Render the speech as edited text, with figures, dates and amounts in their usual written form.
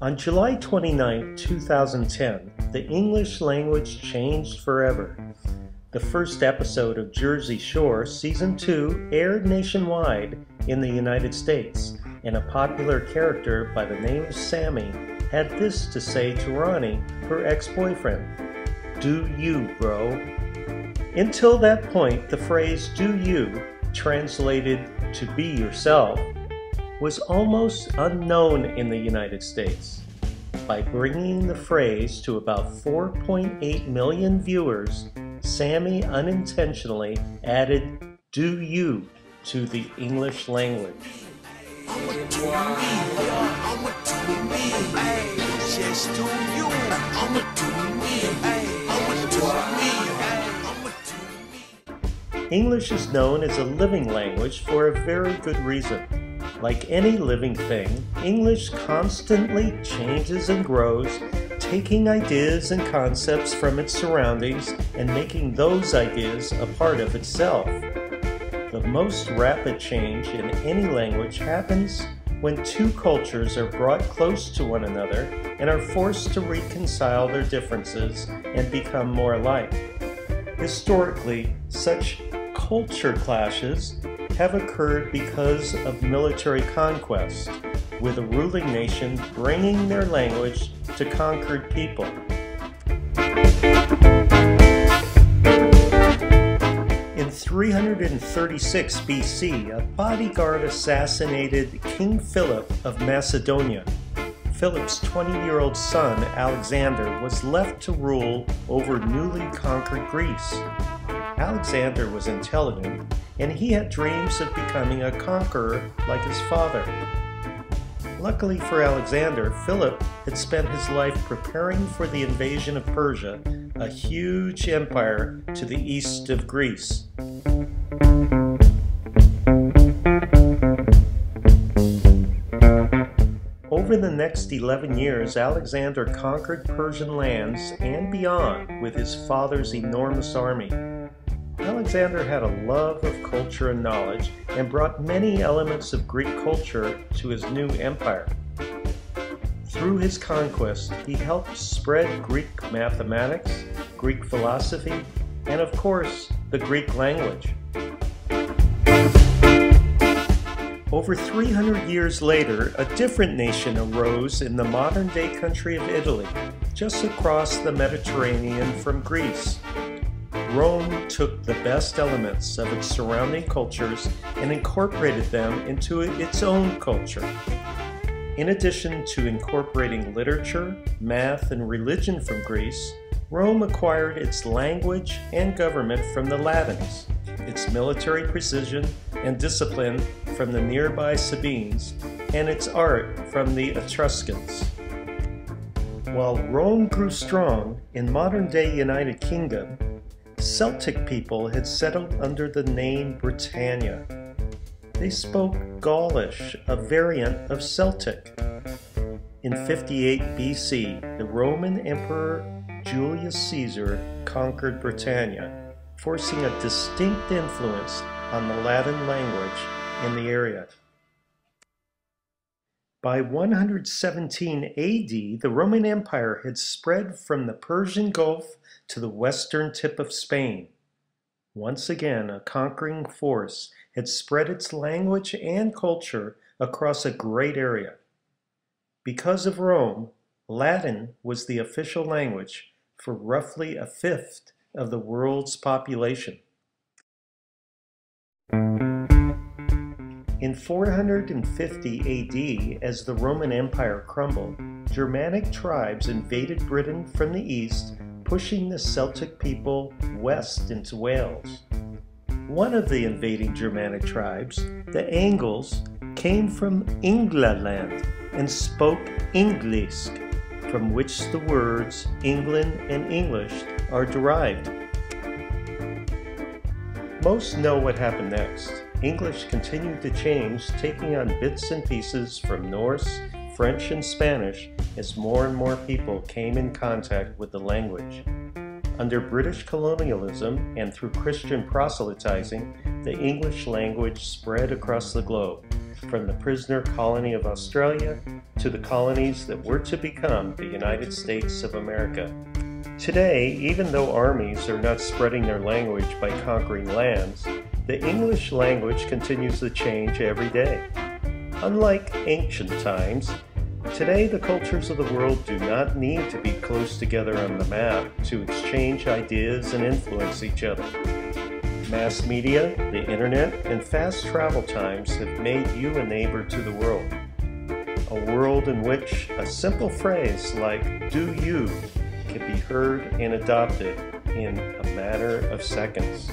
On July 29, 2010, the English language changed forever. The first episode of Jersey Shore Season 2 aired nationwide in the United States, and a popular character by the name of Sammy had this to say to Ronnie, her ex-boyfriend: "Do you, bro?" Until that point, the phrase "do you," translated to "be yourself," was almost unknown in the United States. By bringing the phrase to about 4.8 million viewers, Sammy unintentionally added "do you" to the English language. English is known as a living language for a very good reason. Like any living thing, English constantly changes and grows, taking ideas and concepts from its surroundings and making those ideas a part of itself. The most rapid change in any language happens when two cultures are brought close to one another and are forced to reconcile their differences and become more alike. Historically, such culture clashes have occurred because of military conquest, with a ruling nation bringing their language to conquered people. In 336 BC, a bodyguard assassinated King Philip of Macedonia. Philip's 20-year-old son, Alexander, was left to rule over newly conquered Greece. Alexander was intelligent, and he had dreams of becoming a conqueror like his father. Luckily for Alexander, Philip had spent his life preparing for the invasion of Persia, a huge empire to the east of Greece. Over the next 11 years, Alexander conquered Persian lands and beyond with his father's enormous army. Alexander had a love of culture and knowledge and brought many elements of Greek culture to his new empire. Through his conquest, he helped spread Greek mathematics, Greek philosophy, and of course, the Greek language. Over 300 years later, a different nation arose in the modern-day country of Italy, just across the Mediterranean from Greece. Rome took the best elements of its surrounding cultures and incorporated them into its own culture. In addition to incorporating literature, math, and religion from Greece, Rome acquired its language and government from the Latins, its military precision and discipline from the nearby Sabines, and its art from the Etruscans. While Rome grew strong, in modern-day United Kingdom, Celtic people had settled under the name Britannia. They spoke Gaulish, a variant of Celtic. In 58 BC, the Roman Emperor Julius Caesar conquered Britannia, forcing a distinct influence on the Latin language in the area. By 117 AD, the Roman Empire had spread from the Persian Gulf to the western tip of Spain. Once again, a conquering force had spread its language and culture across a great area. Because of Rome, Latin was the official language for roughly a fifth of the world's population. In 450 AD, as the Roman Empire crumbled, Germanic tribes invaded Britain from the east, pushing the Celtic people west into Wales. One of the invading Germanic tribes, the Angles, came from Englaland and spoke English, from which the words England and English are derived. Most know what happened next. English continued to change, taking on bits and pieces from Norse, French, and Spanish as more and more people came in contact with the language. Under British colonialism and through Christian proselytizing, the English language spread across the globe. from the prisoner colony of Australia to the colonies that were to become the United States of America. Today, even though armies are not spreading their language by conquering lands, the English language continues to change every day. Unlike ancient times, today the cultures of the world do not need to be close together on the map to exchange ideas and influence each other. Mass media, the internet, and fast travel times have made you a neighbor to the world. A world in which a simple phrase like "do you" can be heard and adopted in a matter of seconds.